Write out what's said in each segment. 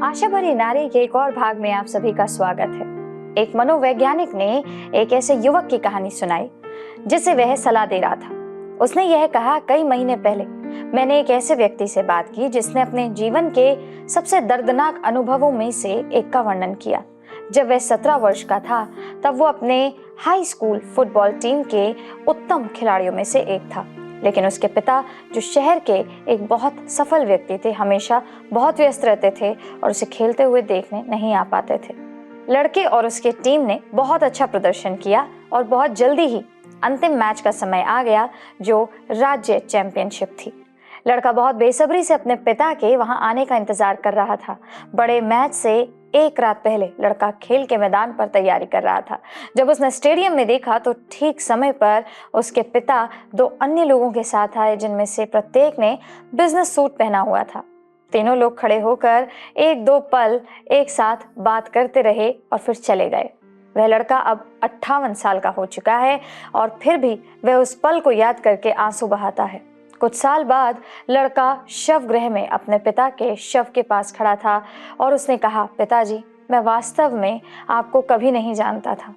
आशा भरी नारी के एक और भाग में आप सभी का स्वागत है। एक मनोवैज्ञानिक ने एक ऐसे युवक की कहानी सुनाई जिसे वह सलाह दे रहा था। उसने यह कहा, कई महीने पहले मैंने एक ऐसे व्यक्ति से बात की जिसने अपने जीवन के सबसे दर्दनाक अनुभवों में से एक का वर्णन किया। जब वह 17 वर्ष का था तब वो अपने हाई स्कूल फुटबॉल टीम के उत्तम खिलाड़ियों में से एक था, लेकिन उसके पिता जो शहर के एक बहुत सफल व्यक्ति थे, हमेशा बहुत व्यस्त रहते थे और उसे खेलते हुए देखने नहीं आ पाते थे। लड़के और उसके टीम ने बहुत अच्छा प्रदर्शन किया और बहुत जल्दी ही अंतिम मैच का समय आ गया जो राज्य चैंपियनशिप थी। लड़का बहुत बेसब्री से अपने पिता के वहां आने का इंतजार कर रहा था। बड़े मैच से एक रात पहले लड़का खेल के मैदान पर तैयारी कर रहा था। जब उसने स्टेडियम में देखा तो ठीक समय पर उसके पिता दो अन्य लोगों के साथ आए, जिनमें से प्रत्येक ने बिजनेस सूट पहना हुआ था। तीनों लोग खड़े होकर एक दो पल एक साथ बात करते रहे और फिर चले गए। वह लड़का अब 58 साल का हो चुका है और फिर भी वह उस पल को याद करके आंसू बहाता है। कुछ साल बाद लड़का शवगृह में अपने पिता के शव के पास खड़ा था और उसने कहा, पिताजी, मैं वास्तव में आपको कभी नहीं जानता था।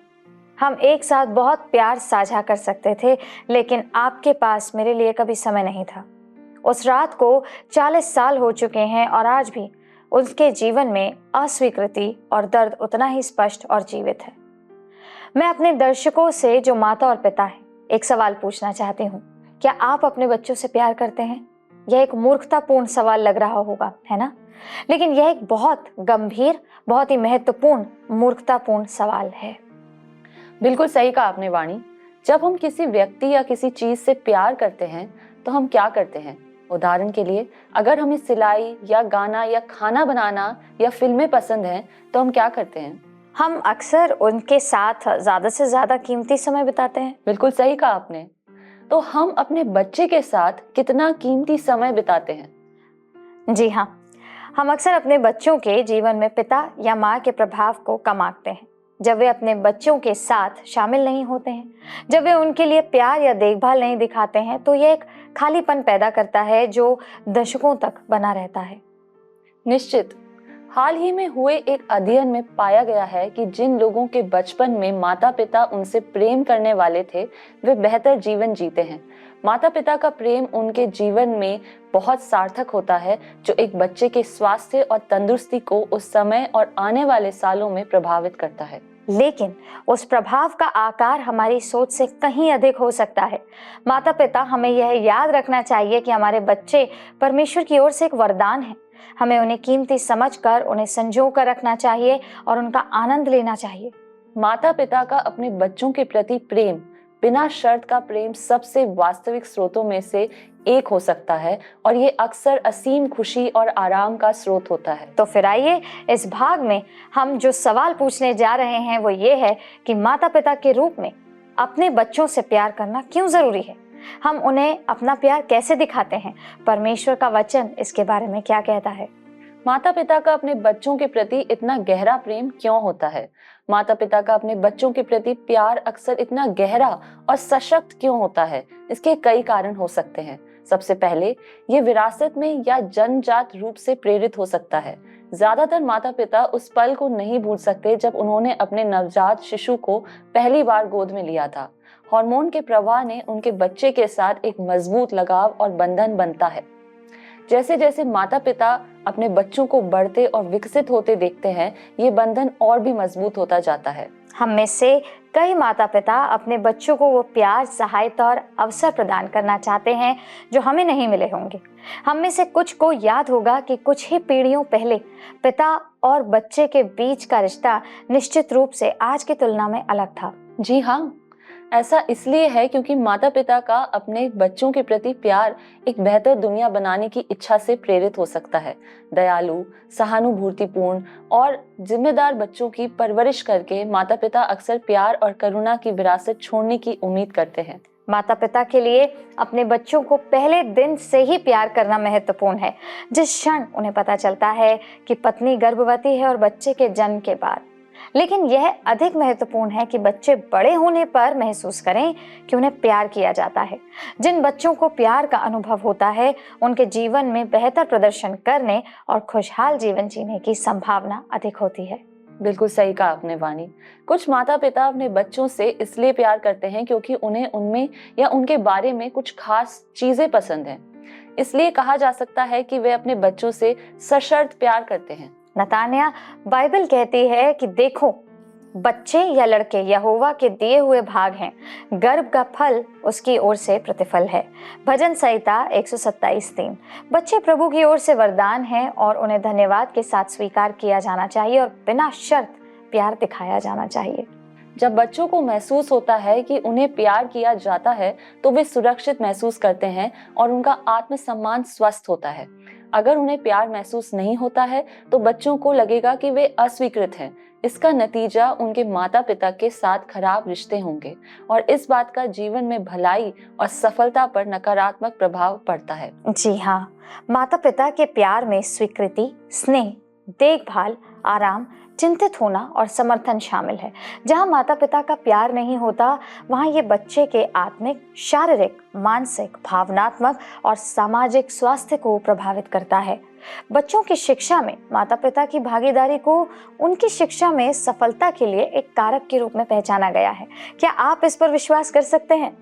हम एक साथ बहुत प्यार साझा कर सकते थे, लेकिन आपके पास मेरे लिए कभी समय नहीं था। उस रात को 40 साल हो चुके हैं और आज भी उसके जीवन में अस्वीकृति और दर्द उतना ही स्पष्ट और जीवित है। मैं अपने दर्शकों से जो माता और पिता हैं, एक सवाल पूछना चाहती हूँ। क्या आप अपने बच्चों से प्यार करते हैं? यह एक मूर्खतापूर्ण सवाल लग रहा होगा, है ना? लेकिन यह एक बहुत गंभीर, बहुत ही महत्वपूर्ण मूर्खतापूर्ण सवाल है। बिल्कुल सही कहा आपने वाणी। जब हम किसी व्यक्ति या किसी चीज से प्यार करते हैं तो हम क्या करते हैं? उदाहरण के लिए, अगर हमें सिलाई या गाना या खाना बनाना या फिल्में पसंद हैं तो हम क्या करते हैं? हम अक्सर उनके साथ ज्यादा से ज्यादा कीमती समय बिताते हैं। बिल्कुल सही कहा आपने। तो हम अपने बच्चे के साथ कितना कीमती समय बिताते हैं? जी हाँ, हम अक्सर अपने बच्चों के जीवन में पिता या माँ के प्रभाव को कम आंकते हैं। जब वे अपने बच्चों के साथ शामिल नहीं होते हैं, जब वे उनके लिए प्यार या देखभाल नहीं दिखाते हैं, तो यह एक खालीपन पैदा करता है जो दशकों तक बना रहता है। निश्चित। हाल ही में हुए एक अध्ययन में पाया गया है कि जिन लोगों के बचपन में माता पिता उनसे प्रेम करने वाले थे, वे बेहतर जीवन जीते हैं। माता पिता का प्रेम उनके जीवन में बहुत सार्थक होता है, जो एक बच्चे के स्वास्थ्य और तंदुरुस्ती को उस समय और आने वाले सालों में प्रभावित करता है। लेकिन उस प्रभाव का आकार हमारी सोच से कहीं अधिक हो सकता है। माता पिता, हमें यह याद रखना चाहिए कि हमारे बच्चे परमेश्वर की ओर से एक वरदान है। हमें उन्हें कीमती समझकर उन्हें संजो कर रखना चाहिए और उनका आनंद लेना चाहिए। माता पिता का अपने बच्चों के प्रति प्रेम, बिना शर्त का प्रेम, सबसे वास्तविक स्रोतों में से एक हो सकता है और ये अक्सर असीम खुशी और आराम का स्रोत होता है। तो फिर आइए, इस भाग में हम जो सवाल पूछने जा रहे हैं वो ये है कि माता पिता के रूप में अपने बच्चों से प्यार करना क्यों जरूरी है? हम उन्हें अपना प्यार कैसे दिखाते हैं? परमेश्वर का वचन इसके बारे में क्या कहता है? माता पिता का अपने बच्चों के प्रति इतना गहरा प्रेम क्यों होता है? माता पिता का अपने बच्चों के प्रति प्यार अक्सर इतना गहरा और सशक्त क्यों होता है? इसके कई कारण हो सकते हैं। सबसे पहले, ये विरासत में या जन्मजात रूप से प्रेरित हो सकता है। ज्यादातर माता पिता उस पल को नहीं भूल सकते जब उन्होंने अपने नवजात शिशु को पहली बार गोद में लिया था। हार्मोन के प्रवाह ने उनके बच्चे के साथ एक मजबूत लगाव और बंधन बनता है। जैसे जैसे माता पिता अपने बच्चों को बढ़ते और विकसित होते देखते हैं, ये बंधन और भी मजबूत होता जाता है। हम में से कई माता पिता अपने बच्चों को वो प्यार, सहायता और अवसर प्रदान करना चाहते हैं जो हमें नहीं मिले होंगे। हम में से कुछ को याद होगा कि कुछ ही पीढ़ियों पहले पिता और बच्चे के बीच का रिश्ता निश्चित रूप से आज की तुलना में अलग था। जी हाँ, ऐसा इसलिए है क्योंकि माता पिता का अपने बच्चों के प्रति प्यार एक बेहतर दुनिया बनाने की इच्छा से प्रेरित हो सकता है। दयालु, सहानुभूतिपूर्ण और जिम्मेदार बच्चों की परवरिश करके माता पिता अक्सर प्यार और करुणा की विरासत छोड़ने की उम्मीद करते हैं। माता पिता के लिए अपने बच्चों को पहले दिन से ही प्यार करना महत्वपूर्ण है। जिस क्षण उन्हें पता चलता है कि पत्नी गर्भवती है और बच्चे के जन्म के बाद लेकिन यह अधिक महत्वपूर्ण है कि बच्चे बड़े होने पर महसूस करें कि उन्हें प्यार किया जाता है। जिन बच्चों को प्यार का अनुभव होता है, उनके जीवन में बेहतर प्रदर्शन करने और खुशहाल जीवन जीने की संभावना अधिक होती है। बिल्कुल सही कहा आपने वाणी। कुछ माता पिता अपने बच्चों से इसलिए प्यार करते हैं क्योंकि उन्हें उनमें या उनके बारे में कुछ खास चीजें पसंद हैं। इसलिए कहा जा सकता है कि वे अपने बच्चों से सशर्त प्यार करते हैं। नतान्या, बाइबल कहती है कि देखो, बच्चे या लड़के यहोवा के दिए हुए भाग हैं, गर्भ का फल उसकी ओर से प्रतिफल है। भजन संहिता 127:3। बच्चे प्रभु की ओर से वरदान हैं और उन्हें धन्यवाद के साथ स्वीकार किया जाना चाहिए और बिना शर्त प्यार दिखाया जाना चाहिए। जब बच्चों को महसूस होता है कि उन्हें प्यार किया जाता है तो वे सुरक्षित महसूस करते हैं और उनका आत्मसम्मान स्वस्थ होता है। अगर उन्हें प्यार महसूस नहीं होता है तो बच्चों को लगेगा कि वे अस्वीकृत हैं। इसका नतीजा उनके माता पिता के साथ खराब रिश्ते होंगे और इस बात का जीवन में भलाई और सफलता पर नकारात्मक प्रभाव पड़ता है। जी हाँ, माता पिता के प्यार में स्वीकृति, स्नेह, देखभाल, आराम, चिंतित होना और समर्थन शामिल है। जहाँ माता पिता का प्यार नहीं होता, वहाँ ये बच्चे के आत्मिक, शारीरिक, मानसिक, भावनात्मक और सामाजिक स्वास्थ्य को प्रभावित करता है। बच्चों की शिक्षा में माता पिता की भागीदारी को उनकी शिक्षा में सफलता के लिए एक कारक के रूप में पहचाना गया है। क्या आप इस पर विश्वास कर सकते हैं?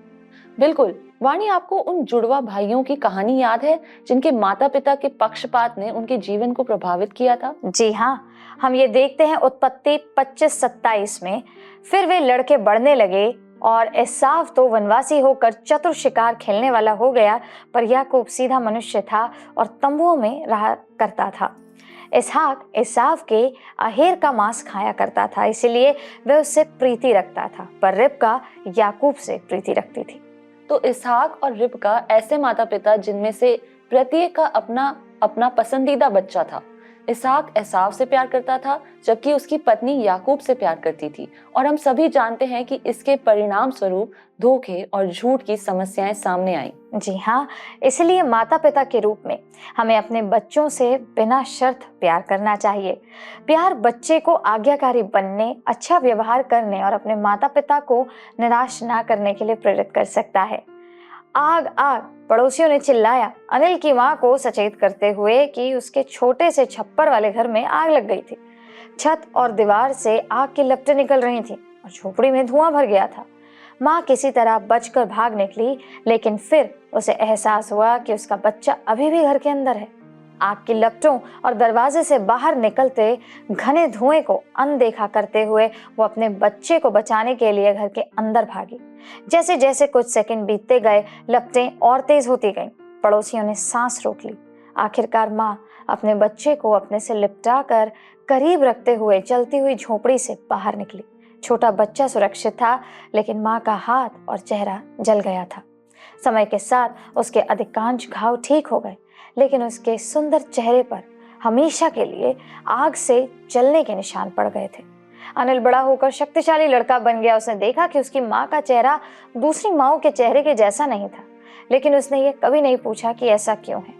बिल्कुल। वाणी, आपको उन जुड़वा भाइयों की कहानी याद है जिनके माता पिता के पक्षपात ने उनके जीवन को प्रभावित किया था? जी हाँ, हम ये देखते हैं उत्पत्ति 25:27 में। फिर वे लड़के बढ़ने लगे और एसाव तो वनवासी होकर चतुर शिकार खेलने वाला हो गया, पर याकूब सीधा मनुष्य था और तंबुओं में रहा करता था। इसहाक एसाव के अहेर का मांस खाया करता था, इसलिए वह उससे प्रीति रखता था, पर रिबका याकूब से प्रीति रखती थी। तो इसहाक और रिबका ऐसे माता पिता जिनमें से प्रत्येक का अपना अपना पसंदीदा बच्चा था। इसहाक एसाव से प्यार करता था जबकि उसकी पत्नी याकूब से प्यार करती थी, और हम सभी जानते हैं कि इसके परिणाम स्वरूप धोखे और झूठ की समस्याएं सामने आई। जी हाँ, इसलिए माता पिता के रूप में हमें अपने बच्चों से बिना शर्त प्यार करना चाहिए। प्यार बच्चे को आज्ञाकारी बनने, अच्छा व्यवहार करने और अपने माता पिता को निराश ना करने के लिए प्रेरित कर सकता है। आग आग, पड़ोसियों ने चिल्लाया अनिल की मां को सचेत करते हुए कि उसके छोटे से छप्पर वाले घर में आग लग गई थी। छत और दीवार से आग की लपटें निकल रही थी और झोपड़ी में धुआं भर गया था। मां किसी तरह बचकर भाग निकली, लेकिन फिर उसे एहसास हुआ कि उसका बच्चा अभी भी घर के अंदर है। आग की लपटों और दरवाजे से बाहर निकलते घने धुएं को अनदेखा करते हुए वो अपने बच्चे को बचाने के लिए घर के अंदर भागी। जैसे जैसे कुछ सेकंड बीतते गए, लपटें और तेज होती गईं। पड़ोसियों ने सांस रोक ली। आखिरकार मां अपने बच्चे को अपने से लिपटा कर करीब रखते हुए जलती हुई झोपड़ी से बाहर निकली। छोटा बच्चा सुरक्षित था, लेकिन मां का हाथ और चेहरा जल गया था। समय के साथ उसके अधिकांश घाव ठीक हो गए, लेकिन उसके सुंदर चेहरे पर हमेशा के लिए आग से जलने के निशान पड़ गए थे। अनिल बड़ा होकर शक्तिशाली लड़का बन गया। उसने देखा कि उसकी माँ का चेहरा दूसरी माँओं के चेहरे के जैसा नहीं था, लेकिन उसने ये कभी नहीं पूछा कि ऐसा क्यों है।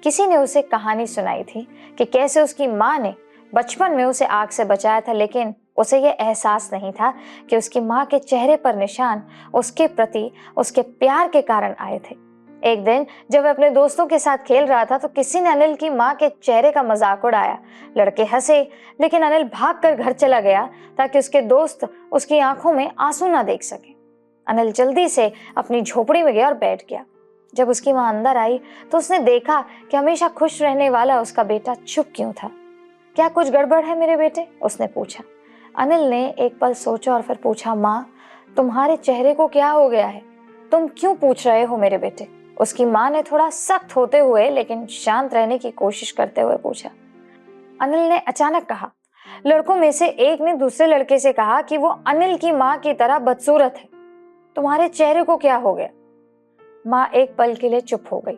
किसी ने उसे कहानी सुनाई थी कि कैसे उसकी माँ ने बचपन में उसे आग से बचाया था, लेकिन उसे ये एहसास नहीं था कि उसकी माँ के चेहरे पर निशान उसके प्रति उसके प्यार के कारण आए थे। एक दिन जब वह अपने दोस्तों के साथ खेल रहा था तो किसी ने अनिल की माँ के चेहरे का मजाक उड़ाया। लड़के हंसे, लेकिन अनिल भागकर घर चला गया ताकि उसके दोस्त उसकी आंखों में आंसू ना देख सके। अनिल जल्दी से अपनी झोपड़ी में गया और बैठ गया। जब उसकी माँ अंदर आई तो उसने देखा कि हमेशा खुश रहने वाला उसका बेटा चुप क्यों था। क्या कुछ गड़बड़ है मेरे बेटे? उसने पूछा। अनिल ने एक पल सोचा और फिर पूछा, माँ, तुम्हारे चेहरे को क्या हो गया है? तुम क्यों पूछ रहे हो मेरे बेटे? उसकी माँ ने थोड़ा सख्त होते हुए लेकिन शांत रहने की कोशिश करते हुए पूछा। अनिल ने अचानक कहा। लड़कों में से एक ने दूसरे लड़के से कहा कि वो अनिल की माँ की तरह बदसूरत है। तुम्हारे चेहरे को क्या हो गया? माँ एक पल के लिए चुप हो गई।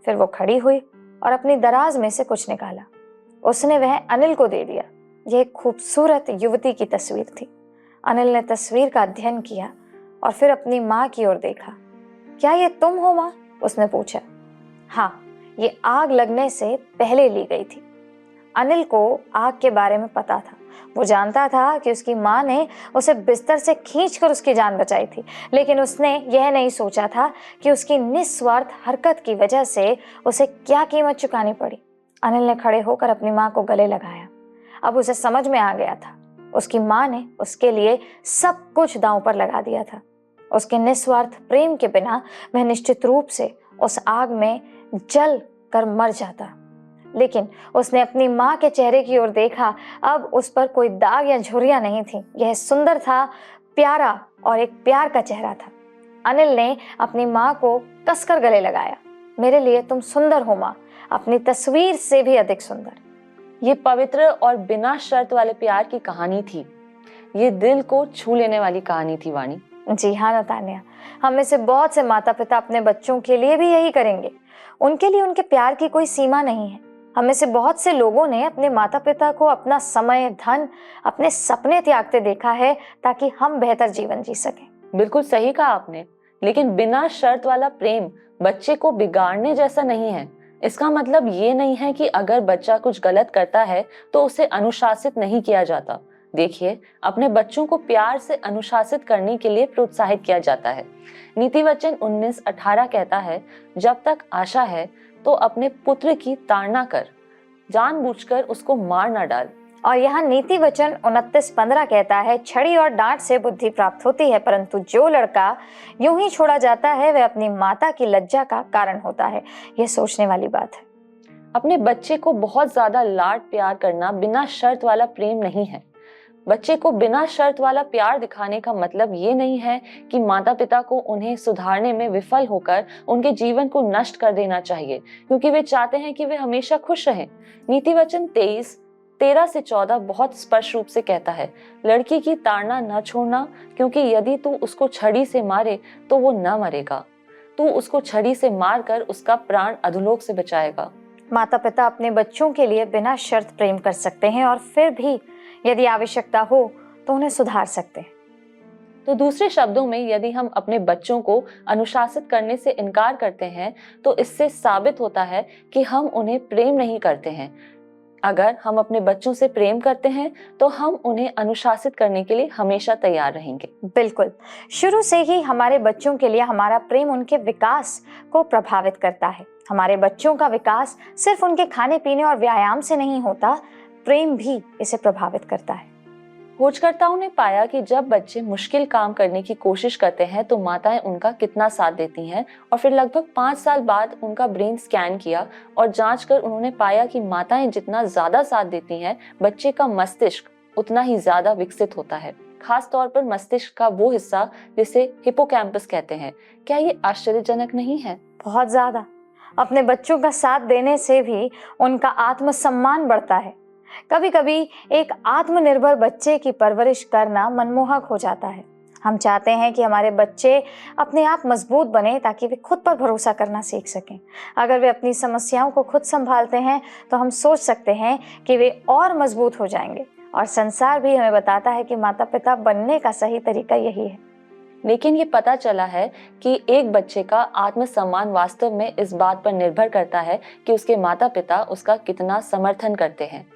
फिर वो खड़ी हुई और अपनी दराज में से कुछ निकाला। उसने वह अनिल को दे दिया। यह एक खूबसूरत युवती की तस्वीर थी। अनिल ने तस्वीर का अध्ययन किया और फिर अपनी माँ की ओर देखा। क्या ये तुम हो माँ? उसने पूछा। हाँ, ये आग लगने से पहले ली गई थी। अनिल को आग के बारे में पता था। वो जानता था कि उसकी माँ ने उसे बिस्तर से खींचकर उसकी जान बचाई थी, लेकिन उसने यह नहीं सोचा था कि उसकी निस्वार्थ हरकत की वजह से उसे क्या कीमत चुकानी पड़ी। अनिल ने खड़े होकर अपनी माँ को गले लगाया। अब उसे समझ में आ गया था, उसकी माँ ने उसके लिए सब कुछ दांव पर लगा दिया था। उसके निस्वार्थ प्रेम के बिना वह निश्चित रूप से उस आग में जल कर मर जाता। लेकिन उसने अपनी माँ के चेहरे की ओर देखा। अब उस पर कोई दाग या झुर्रियां नहीं थी। यह सुंदर था, प्यारा और एक प्यार का चेहरा था। अनिल ने अपनी माँ को कसकर गले लगाया। मेरे लिए तुम सुंदर हो माँ, अपनी तस्वीर से भी अधिक सुंदर। ये पवित्र और बिना शर्त वाले प्यार की कहानी थी। ये दिल को छू लेने वाली कहानी थी वाणी। जी हाँ नतान्या, हम में से बहुत से माता पिता अपने बच्चों के लिए भी यही करेंगे। उनके लिए उनके प्यार की कोई सीमा नहीं है। हम में से बहुत से लोगों ने अपने माता पिता को अपना समय, धन, अपने सपने त्यागते देखा है ताकि हम बेहतर जीवन जी सकें। बिल्कुल सही कहा आपने, लेकिन बिना शर्त वाला प्रेम बच्चे को बिगाड़ने जैसा नहीं है। इसका मतलब ये नहीं है कि अगर बच्चा कुछ गलत करता है तो उसे अनुशासित नहीं किया जाता। देखिए, अपने बच्चों को प्यार से अनुशासित करने के लिए प्रोत्साहित किया जाता है। नीति वचन 19:18 कहता है, जब तक आशा है तो अपने पुत्र की ताड़ना कर, जानबूझकर उसको मार न डाल। और यहाँ नीति वचन 29:15 कहता है, छड़ी और डांट से बुद्धि प्राप्त होती है, परंतु जो लड़का यूं ही छोड़ा जाता है वह अपनी माता की लज्जा का कारण होता है। यह सोचने वाली बात है। अपने बच्चे को बहुत ज्यादा लाड प्यार करना बिना शर्त वाला प्रेम नहीं है। बच्चे को बिना शर्त वाला प्यार दिखाने का मतलब ये नहीं है कि माता पिता को उन्हें सुधारने में विफल होकर उनके जीवन को नष्ट कर देना चाहिए, क्योंकि वे चाहते हैं कि वे हमेशा खुश रहें। नीति वचन 23:13-14 बहुत स्पष्ट रूप से कहता है, लड़की की ताड़ना न छोड़ना, क्योंकि यदि तू उसको छड़ी से मारे तो वो न मरेगा, तू उसको छड़ी से मारकर उसका प्राण अधोलोक से बचाएगा। माता पिता अपने बच्चों के लिए बिना शर्त प्रेम कर सकते हैं और फिर भी यदि आवश्यकता हो तो उन्हें सुधार सकते हैं। तो दूसरे शब्दों में, यदि हम अपने बच्चों को अनुशासित करने से इनकार करते हैं तो इससे साबित होता है कि हम उन्हें प्रेम नहीं करते हैं। अगर हम अपने बच्चों से प्रेम करते हैं तो हम उन्हें अनुशासित करने के लिए हमेशा तैयार रहेंगे। बिल्कुल, शुरू से ही हमारे बच्चों के लिए हमारा प्रेम उनके विकास को प्रभावित करता है। हमारे बच्चों का विकास सिर्फ उनके खाने पीने और व्यायाम से नहीं होता, प्रेम भी इसे प्रभावित करता है। खोजकर्ताओं ने पाया कि जब बच्चे मुश्किल काम करने की कोशिश करते हैं तो माताएं उनका कितना साथ देती हैं, और फिर लगभग 5 साल बाद उनका ब्रेन स्कैन किया और जांच कर उन्होंने पाया कि माताएं जितना ज्यादा साथ देती हैं, बच्चे का मस्तिष्क उतना ही ज्यादा विकसित होता है, खास तौर पर मस्तिष्क का वो हिस्सा जिसे हिपोकैम्पस कहते हैं। क्या ये आश्चर्यजनक नहीं है? बहुत ज्यादा। अपने बच्चों का साथ देने से भी उनका आत्मसम्मान बढ़ता है। कभी कभी एक आत्मनिर्भर बच्चे की परवरिश करना मनमोहक हो जाता है। हम चाहते हैं कि हमारे बच्चे अपने आप मजबूत बने ताकि वे खुद पर भरोसा करना सीख सकें। अगर वे अपनी समस्याओं को खुद संभालते हैं तो हम सोच सकते हैं कि वे और मजबूत हो जाएंगे। और संसार भी हमें बताता है कि माता पिता बनने का सही तरीका यही है। लेकिन ये पता चला है कि एक बच्चे का आत्मसम्मान वास्तव में इस बात पर निर्भर करता है कि उसके माता पिता उसका कितना समर्थन करते हैं।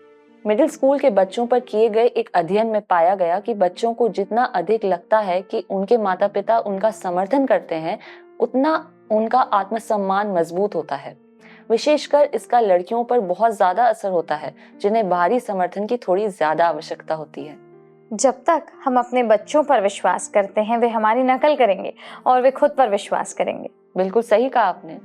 मिडिल स्कूल के बच्चों पर किए गए एक अध्ययन में पाया गया कि बच्चों को जितना अधिक लगता है कि उनके माता पिता उनका समर्थन करते हैं, उतना उनका आत्मसम्मान मजबूत होता है। विशेषकर इसका लड़कियों पर बहुत ज्यादा असर होता है, जिन्हें बाहरी समर्थन की थोड़ी ज्यादा आवश्यकता होती है। जब तक हम अपने बच्चों पर विश्वास करते हैं, वे हमारी नकल करेंगे और वे खुद पर विश्वास करेंगे। बिल्कुल सही कहा आपने।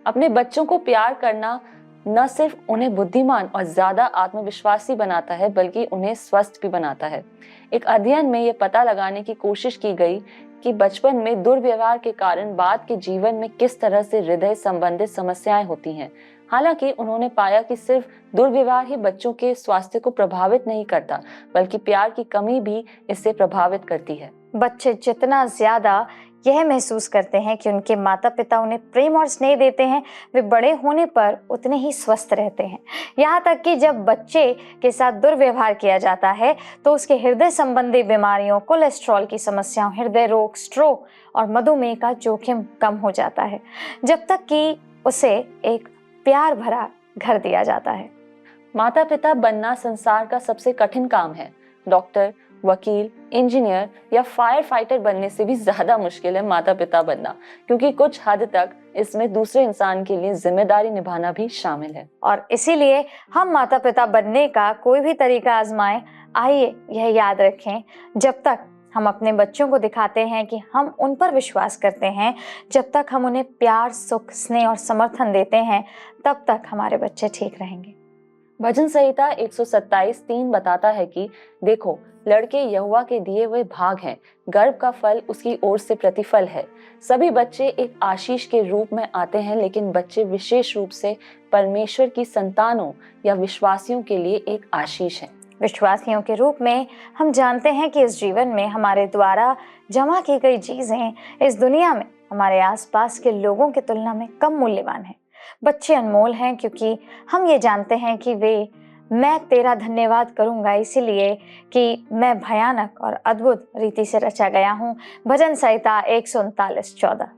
अपने बच्चों को प्यार करना न सिर्फ उन्हें बुद्धिमान और ज्यादा आत्मविश्वासी बनाता है, बल्कि उन्हें स्वस्थ भी बनाता है। एक अध्ययन में यह पता लगाने की कोशिश की गई कि बचपन में दुर्व्यवहार के कारण बाद के जीवन में किस तरह से हृदय संबंधित समस्याएं होती हैं। हालांकि उन्होंने पाया कि सिर्फ दुर्व्यवहार ही बच्चों के स्वास्थ्य को प्रभावित नहीं करता, बल्कि प्यार की कमी भी इससे प्रभावित करती है। बच्चे जितना ज्यादा यह महसूस करते हैं कि उनके माता पिता उन्हें प्रेम और स्नेह देते हैं, वे बड़े होने पर उतने ही स्वस्थ रहते हैं। यहाँ तक कि जब बच्चे के साथ दुर्व्यवहार किया जाता है तो उसके हृदय संबंधी बीमारियों, कोलेस्ट्रॉल की समस्याओं, हृदय रोग, स्ट्रोक और मधुमेह का जोखिम कम हो जाता है, जब तक कि उसे एक प्यार भरा घर दिया जाता है। माता पिता बनना संसार का सबसे कठिन काम है। डॉक्टर, वकील, इंजीनियर या फायर फाइटर बनने से भी ज्यादा मुश्किल है माता पिता बनना, क्योंकि कुछ हद तक इसमें दूसरे इंसान के लिए जिम्मेदारी निभाना भी शामिल है। और इसीलिए हम माता पिता बनने का कोई भी तरीका आजमाएं, आइए यह याद रखें, जब तक हम अपने बच्चों को दिखाते हैं कि हम उन पर विश्वास करते हैं, जब तक हम उन्हें प्यार, सुख, स्नेह और समर्थन देते हैं, तब तक हमारे बच्चे ठीक रहेंगे। भजन संहिता 127:3 बताता है कि देखो, लड़के यहोवा के दिए हुए भाग हैं, गर्भ का फल उसकी ओर से प्रतिफल है। सभी बच्चे एक आशीष के रूप में आते हैं, लेकिन बच्चे विशेष रूप से परमेश्वर की संतानों या विश्वासियों के लिए एक आशीष है। विश्वासियों के रूप में हम जानते हैं कि इस जीवन में हमारे द्वारा जमा की गई चीजें इस दुनिया में हमारे आसपास के लोगों की तुलना में कम मूल्यवान हैं। बच्चे अनमोल हैं क्योंकि हम ये जानते हैं कि मैं तेरा धन्यवाद करूंगा, इसीलिए कि मैं भयानक और अद्भुत रीति से रचा गया हूँ। भजन संहिता 139:14।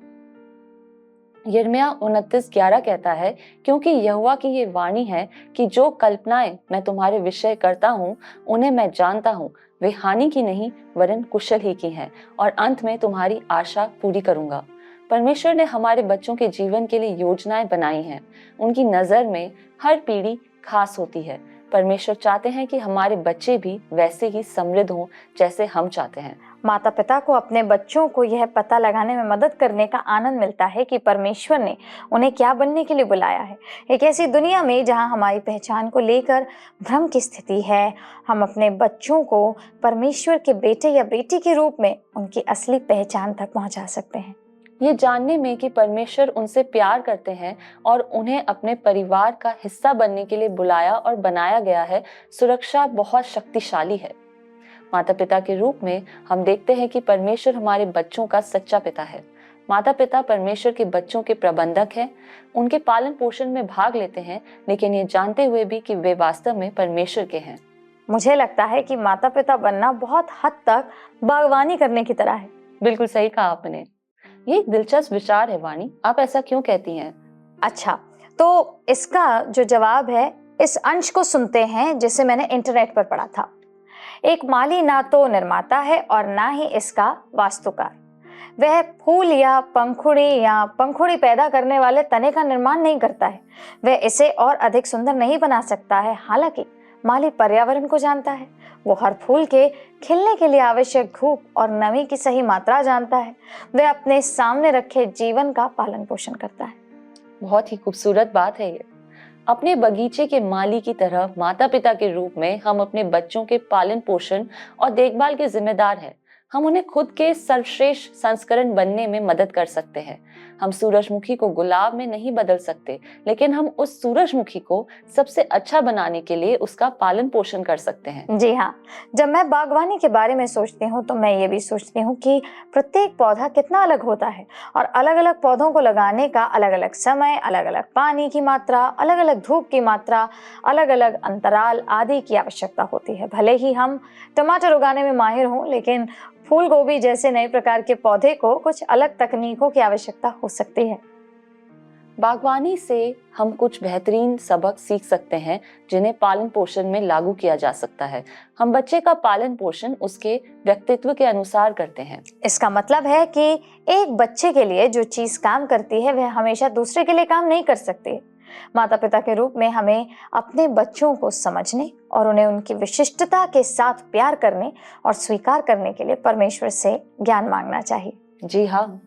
यिर्मयाह 29:11 कहता है, क्योंकि यहोवा की ये वाणी है कि जो कल्पनाएं मैं तुम्हारे विषय करता हूँ उन्हें मैं जानता हूँ, वे हानि की नहीं वरन कुशल ही की हैं, और अंत में तुम्हारी आशा पूरी करूंगा। परमेश्वर ने हमारे बच्चों के जीवन के लिए योजनाएं बनाई हैं। उनकी नजर में हर पीढ़ी खास होती है। परमेश्वर चाहते हैं कि हमारे बच्चे भी वैसे ही समृद्ध हों जैसे हम चाहते हैं। माता पिता को अपने बच्चों को यह पता लगाने में मदद करने का आनंद मिलता है कि परमेश्वर ने उन्हें क्या बनने के लिए बुलाया है। एक ऐसी दुनिया में जहां हमारी पहचान को लेकर भ्रम की स्थिति है, हम अपने बच्चों को परमेश्वर के बेटे या बेटी के रूप में उनकी असली पहचान तक पहुंचा सकते हैं। ये जानने में कि परमेश्वर उनसे प्यार करते हैं और उन्हें अपने परिवार का हिस्सा बनने के लिए बुलाया और बनाया गया है, सुरक्षा बहुत शक्तिशाली है। माता पिता के रूप में हम देखते हैं कि परमेश्वर हमारे बच्चों का सच्चा पिता है। माता पिता परमेश्वर के बच्चों के प्रबंधक हैं, उनके पालन पोषण में भाग लेते हैं, लेकिन ये जानते हुए भी कि वे वास्तव में परमेश्वर के हैं। मुझे लगता है कि माता पिता बनना बहुत हद तक बागवानी करने की तरह है। बिल्कुल सही कहा आपने। ये एक दिलचस्प विचार है वाणी, आप ऐसा क्यों कहती हैं? अच्छा, तो इसका जो जवाब है, इस अंश को सुनते हैं जिसे मैंने इंटरनेट पर पढ़ा था। एक माली ना तो निर्माता है और ना ही इसका वास्तुकार। वह फूल या पंखुड़ी पैदा करने वाले तने का निर्माण नहीं करता है। वह इसे और अधिक सुंदर नहीं बना सकता है। हालांकि माली पर्यावरण को जानता है। वो हर फूल के खिलने के लिए आवश्यक धूप और नमी की सही मात्रा जानता है। वह अपने सामने रखे जीवन का पालन पोषण करता है। बहुत ही खूबसूरत बात है ये। अपने बगीचे के माली की तरह माता पिता के रूप में हम अपने बच्चों के पालन पोषण और देखभाल के जिम्मेदार हैं। हम उन्हें खुद के सर्वश्रेष्ठ संस्करण बनने में मदद कर सकते हैं। हम सूरजमुखी को गुलाब में नहीं बदल सकते, लेकिन हम उस सूरजमुखी को सबसे अच्छा बनाने के लिए उसका पालन पोषण कर सकते हैं। जी हाँ, जब मैं बागवानी के बारे में सोचती हूँ तो मैं ये भी सोचती हूँ कि प्रत्येक पौधा कितना अलग होता है और अलग अलग पौधों को लगाने का अलग अलग समय, अलग अलग पानी की मात्रा, अलग अलग धूप की मात्रा, अलग अलग अंतराल आदि की आवश्यकता होती है। भले ही हम टमाटर उगाने में माहिर हों, लेकिन फूल गोभी जैसे नए प्रकार के पौधे को कुछ अलग तकनीकों की आवश्यकता हो सकती है। बागवानी से हम कुछ बेहतरीन सबक सीख सकते हैं जिन्हें पालन पोषण में लागू किया जा सकता है। हम बच्चे का पालन पोषण उसके व्यक्तित्व के अनुसार करते हैं। इसका मतलब है कि एक बच्चे के लिए जो चीज काम करती है वह हमेशा दूसरे के लिए काम नहीं कर सकती। माता पिता के रूप में हमें अपने बच्चों को समझने और उन्हें उनकी विशिष्टता के साथ प्यार करने और स्वीकार करने के लिए परमेश्वर से ज्ञान मांगना चाहिए। जी हाँ,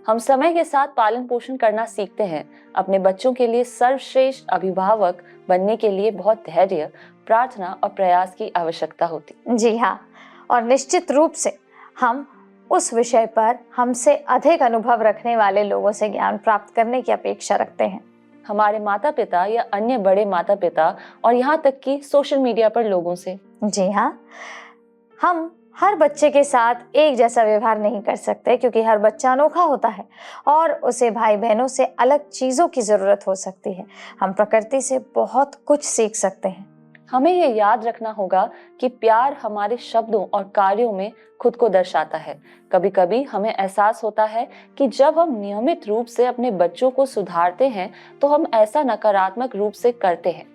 हम समय के साथ पालन पोषण करना सीखते हैं। अपने बच्चों के लिए सर्वश्रेष्ठ अभिभावक बनने के लिए बहुत धैर्य, प्रार्थना और प्रयास की आवश्यकता होती। जी हाँ, और निश्चित रूप से हम उस विषय पर हमसे अधिक अनुभव रखने वाले लोगों से ज्ञान प्राप्त करने की अपेक्षा रखते हैं। हमारे माता पिता या अन्य बड़े माता पिता और यहाँ तक कि सोशल मीडिया पर लोगों से। जी हाँ, हम हर बच्चे के साथ एक जैसा व्यवहार नहीं कर सकते क्योंकि हर बच्चा अनोखा होता है और उसे भाई बहनों से अलग चीजों की जरूरत हो सकती है। हम प्रकृति से बहुत कुछ सीख सकते हैं। हमें ये याद रखना होगा कि प्यार हमारे शब्दों और कार्यों में खुद को दर्शाता है। कभी कभी हमें एहसास होता है कि जब हम नियमित रूप से अपने बच्चों को सुधारते हैं तो हम ऐसा नकारात्मक रूप से करते हैं।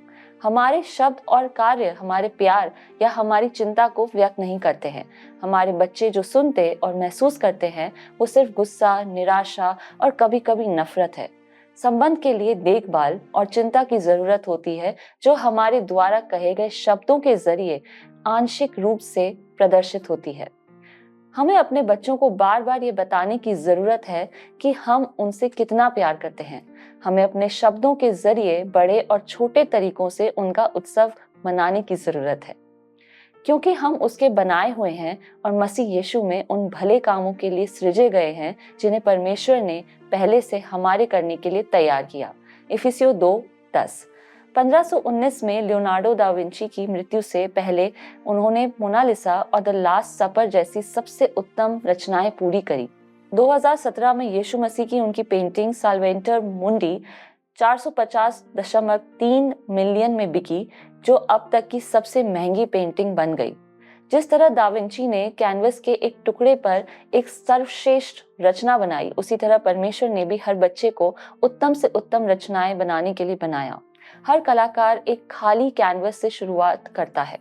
हमारे शब्द और कार्य हमारे प्यार या हमारी चिंता को व्यक्त नहीं करते हैं। हमारे बच्चे जो सुनते और महसूस करते हैं वो सिर्फ गुस्सा, निराशा और कभी-कभी नफरत है। संबंध के लिए देखभाल और चिंता की जरूरत होती है जो हमारे द्वारा कहे गए शब्दों के जरिए आंशिक रूप से प्रदर्शित होती है। हमें अपने बच्चों को बार बार ये बताने की जरूरत है कि हम उनसे कितना प्यार करते हैं। हमें अपने शब्दों के जरिए बड़े और छोटे तरीकों से उनका उत्सव मनाने की जरूरत है, क्योंकि हम उसके बनाए हुए हैं और मसीह यीशु में उन भले कामों के लिए सृजे गए हैं जिन्हें परमेश्वर ने पहले से हमारे करने के लिए तैयार किया। इफिसियों 2:10। 1519 में लियोनार्डो दा विंची की मृत्यु से पहले उन्होंने मोनालिसा और द लास्ट सपर जैसी सबसे उत्तम रचनाएं पूरी करी। 2017 में यीशु मसीह की उनकी पेंटिंग साल्वेंटर मुंडी 450.3 मिलियन में बिकी, जो अब तक की सबसे महंगी पेंटिंग बन गई। जिस तरह दा विंची ने कैनवस के एक टुकड़े पर एक सर्वश्रेष्ठ रचना बनाई, उसी तरह परमेश्वर ने भी हर बच्चे को उत्तम से उत्तम रचनाएं बनाने के लिए बनाया। हर कलाकार एक खाली कैनवस से शुरुआत करता है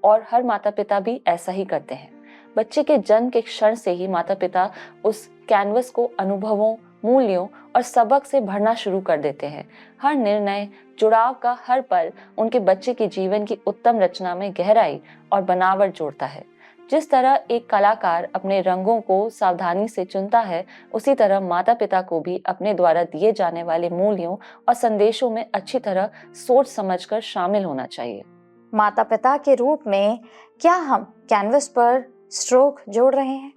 और हर माता पिता भी ऐसा ही करते हैं। बच्चे के जन्म के क्षण से ही माता पिता उस कैनवस को अनुभवों, मूल्यों और सबक से भरना शुरू कर देते हैं। हर निर्णय, जुड़ाव का हर पल उनके बच्चे के जीवन की उत्तम रचना में गहराई और बनावट जोड़ता है। जिस तरह एक कलाकार अपने रंगों को सावधानी से चुनता है, उसी तरह माता पिता को भी अपने द्वारा दिए जाने वाले मूल्यों और संदेशों में अच्छी तरह सोच समझकर शामिल होना चाहिए। माता पिता के रूप में क्या हम कैनवस पर स्ट्रोक जोड़ रहे हैं?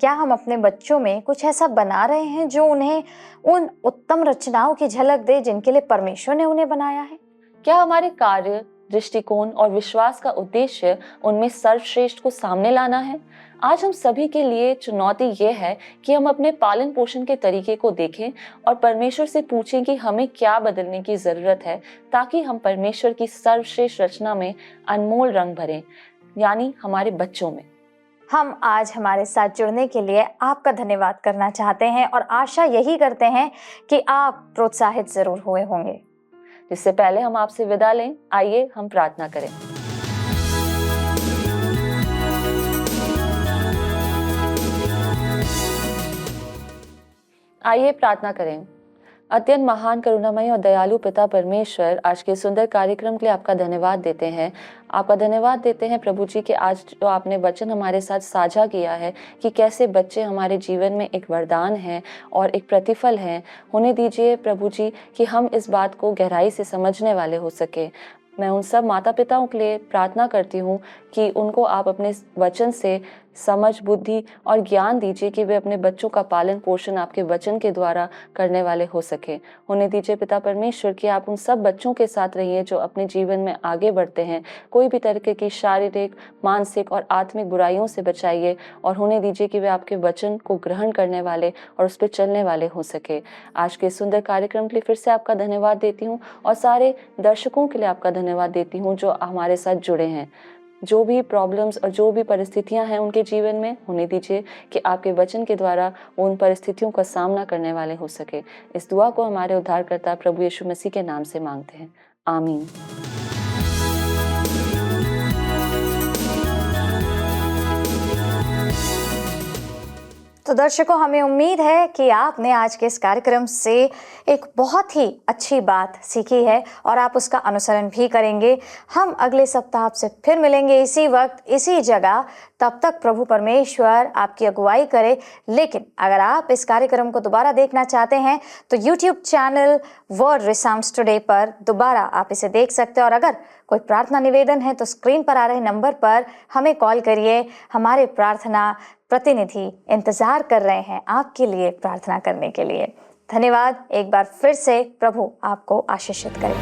क्या हम अपने बच्चों में कुछ ऐसा बना रहे हैं जो उन्हें उन उत्तम रचनाओं की झलक दे जिनके लिए परमेश्वर ने उन्हें बनाया है? क्या हमारे कार्य, दृष्टिकोण और विश्वास का उद्देश्य उनमें सर्वश्रेष्ठ को सामने लाना है? आज हम सभी के लिए चुनौती ये है कि हम अपने पालन पोषण के तरीके को देखें और परमेश्वर से पूछें कि हमें क्या बदलने की जरूरत है ताकि हम परमेश्वर की सर्वश्रेष्ठ रचना में अनमोल रंग भरें, यानी हमारे बच्चों में। हम आज हमारे साथ जुड़ने के लिए आपका धन्यवाद करना चाहते हैं और आशा यही करते हैं कि आप प्रोत्साहित जरूर हुए होंगे। जिससे पहले हम आपसे विदा लें, आइए हम प्रार्थना करें। आइए प्रार्थना करें। अत्यंत महान, करुणामय और दयालु पिता परमेश्वर, आज के सुंदर कार्यक्रम के लिए आपका धन्यवाद देते हैं। आपका धन्यवाद देते हैं प्रभु जी कि आज जो आपने वचन हमारे साथ साझा किया है कि कैसे बच्चे हमारे जीवन में एक वरदान है और एक प्रतिफल है। होने दीजिए प्रभु जी कि हम इस बात को गहराई से समझने वाले हो सके। मैं उन सब माता पिताओं के लिए प्रार्थना करती हूँ कि उनको आप अपने वचन से समझ, बुद्धि और ज्ञान दीजिए कि वे अपने बच्चों का पालन पोषण आपके वचन के द्वारा करने वाले हो सके। होने दीजिए पिता परमेश्वर कि आप उन सब बच्चों के साथ रहिए जो अपने जीवन में आगे बढ़ते हैं। कोई भी तरीके की शारीरिक, मानसिक और आत्मिक बुराइयों से बचाइए और होने दीजिए कि वे आपके वचन को ग्रहण करने वाले और उस पर चलने वाले हो सके। आज के सुंदर कार्यक्रम के लिए फिर से आपका धन्यवाद देती हूँ और सारे दर्शकों के लिए आपका धन्यवाद देती हूँ जो हमारे साथ जुड़े हैं। जो भी प्रॉब्लम्स और जो भी परिस्थितियां हैं उनके जीवन में, होने दीजिए कि आपके वचन के द्वारा वो उन परिस्थितियों का सामना करने वाले हो सके। इस दुआ को हमारे उद्धारकर्ता प्रभु यीशु मसीह के नाम से मांगते हैं, आमीन। तो दर्शकों, हमें उम्मीद है कि आपने आज के इस कार्यक्रम से एक बहुत ही अच्छी बात सीखी है और आप उसका अनुसरण भी करेंगे। हम अगले सप्ताह आपसे फिर मिलेंगे इसी वक्त, इसी जगह। तब तक प्रभु परमेश्वर आपकी अगुवाई करे। लेकिन अगर आप इस कार्यक्रम को दोबारा देखना चाहते हैं तो YouTube चैनल वर्ड रिसाउंड्स टुडे पर दोबारा आप इसे देख सकते हैं। और अगर कोई प्रार्थना निवेदन है तो स्क्रीन पर आ रहे नंबर पर हमें कॉल करिए। हमारे प्रार्थना प्रतिनिधि इंतजार कर रहे हैं आपके लिए प्रार्थना करने के लिए। धन्यवाद एक बार फिर से। प्रभु आपको आशीषित करे।